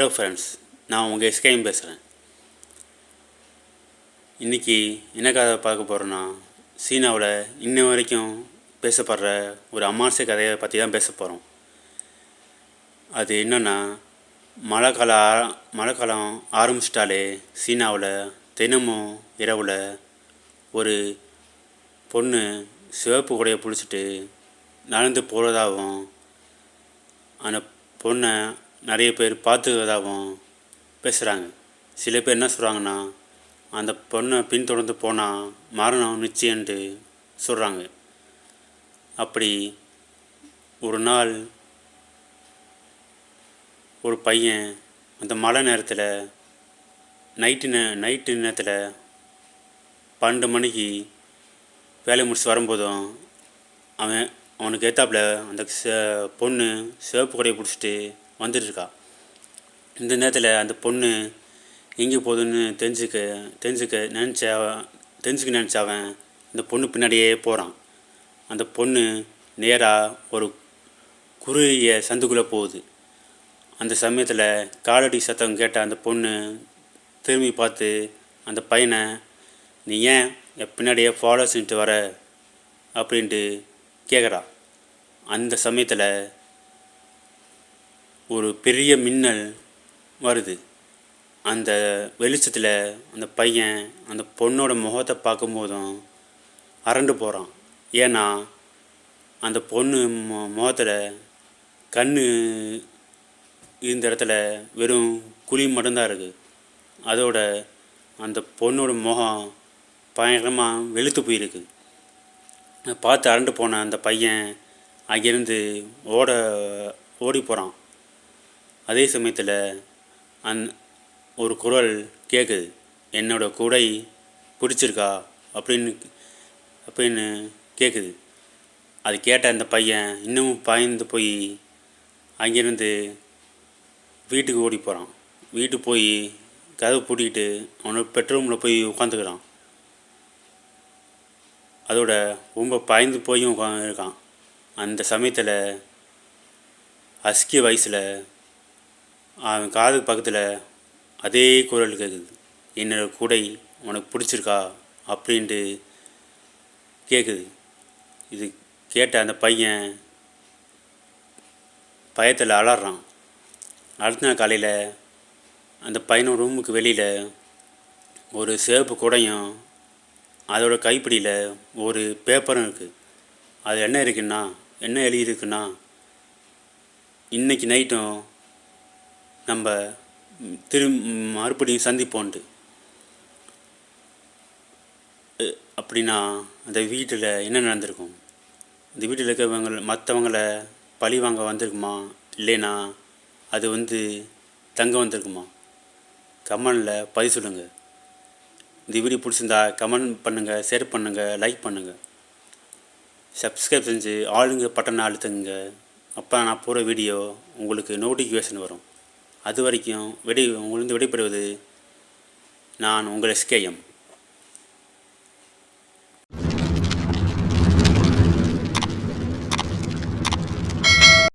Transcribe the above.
Hello friends, நான் உங்கள் SKM பேசுகிறேன். இன்றைக்கி என்ன கதை பார்க்க போகிறோன்னா, சீனாவில் இன்ன வரைக்கும் பேசப்படுற ஒரு அமானுஷ்ய கதையை பற்றி தான் பேச போகிறோம். அது என்னென்னா, மழைக்காலம் ஆரம்பிச்சிட்டாலே சீனாவில் தினமும் இரவில் ஒரு பொண்ணு சிவப்பு கொடையை பிடிச்சிட்டு நடந்து போகிறதாகவும், அந்த பொண்ணை நிறைய பேர் பார்த்துக்கிறதாகவும் பேசுகிறாங்க. சில பேர் என்ன சொல்கிறாங்கன்னா, அந்த பொண்ணை பின்தொடர்ந்து போனால் மரணம் நிச்சயம்ட்டு சொல்கிறாங்க. அப்படி ஒரு நாள் ஒரு பையன் அந்த மழை நேரத்தில் நைட்டு நேரத்தில் 12 மணிக்கு வேலை முடிச்சு வரும்போதும் அவனுக்கு ஏற்றாப்புல அந்த பொண்ணு சிவப்பு கொடையை பிடிச்சிட்டு வந்துட்டுருக்கா. இந்த நேரத்தில் அந்த பொண்ணு எங்கே போகுதுன்னு தெரிஞ்சுக்க நினச்ச அவன் இந்த பொண்ணு பின்னாடியே போகிறான். அந்த பொண்ணு நேராக ஒரு குறுகிய சந்துக்குள்ளே போகுது. அந்த சமயத்தில் காலடி சத்தம் கேட்ட அந்த பொண்ணு திரும்பி பார்த்து அந்த பையனை, நீ ஏன் பின்னாடியே ஃபாலோ செஞ்சுட்டு வர அப்படின்ட்டு கேட்குறா. அந்த சமயத்தில் ஒரு பெரிய மின்னல் வருது. அந்த வெளிச்சத்தில் அந்த பையன் அந்த பொண்ணோட முகத்தை பார்க்கும்போதும் அரண்டு போகிறான். ஏன்னா அந்த பொண்ணு முகத்தில் கண் இருந்த இடத்துல வெறும் குழி மட்டும்தான் இருக்குது. அதோட அந்த பொண்ணோட முகம் பயங்கரமாக வெளுத்து போயிருக்கு. பார்த்து அரண்டு போன அந்த பையன் அங்கேருந்து ஓடி போகிறான். அதே சமயத்தில் ஒரு குரல் கேட்குது, என்னோட குடை பிடிச்சிருக்கா அப்படின்னு கேட்குது. அது கேட்ட அந்த பையன் இன்னமும் பாய்ந்து போய் அங்கேருந்து வீட்டுக்கு ஓடி போகிறான். வீட்டுக்கு போய் கதவை பூட்டிக்கிட்டு அவனோட பெட்ரூமில் போய் உட்காந்துக்கிறான். அதோட ரொம்ப பாய்ந்து போயும் இருக்கான். அந்த சமயத்தில் ஹஸ்கி வயசில் அவன் காது பக்கத்தில் அதே குரல் கேட்குது, என்னோட குடை உனக்கு பிடிச்சிருக்கா அப்படின்ட்டு கேட்குது. இது கேட்ட அந்த பையன் பயத்தில் அலறான். அடுத்த நாள் காலையில் அந்த பையனோட ரூமுக்கு வெளியில் ஒரு சிவப்பு குடையும் அதோட கைப்பிடியில் ஒரு பேப்பரும் இருக்குது. அது என்ன எழுதியிருக்குன்னா, இன்றைக்கி நைட்டும் நம்ம மறுபடியும் சந்திப்போன்ட்டு. அப்படின்னா அந்த வீட்டில் என்ன நடந்திருக்கும்? இந்த வீட்டில் மற்றவங்களை பழி வாங்க வந்திருக்குமா, இல்லைனா அது தங்க வந்திருக்குமா? கமெண்டில் பதிவு சொல்லுங்கள். இந்த வீடியோ பிடிச்சிருந்தா கமெண்ட் பண்ணுங்கள், ஷேர் பண்ணுங்கள், லைக் பண்ணுங்கள், சப்ஸ்கிரைப் செஞ்சு ஆளுங்க பட்டனை அழுத்துங்க. அப்போ நான் போகிற வீடியோ உங்களுக்கு நோட்டிஃபிகேஷன் வரும். அது வரைக்கும் உங்களிருந்து விடைபெறுவது நான் உங்கள் எஸ்கேஎம்.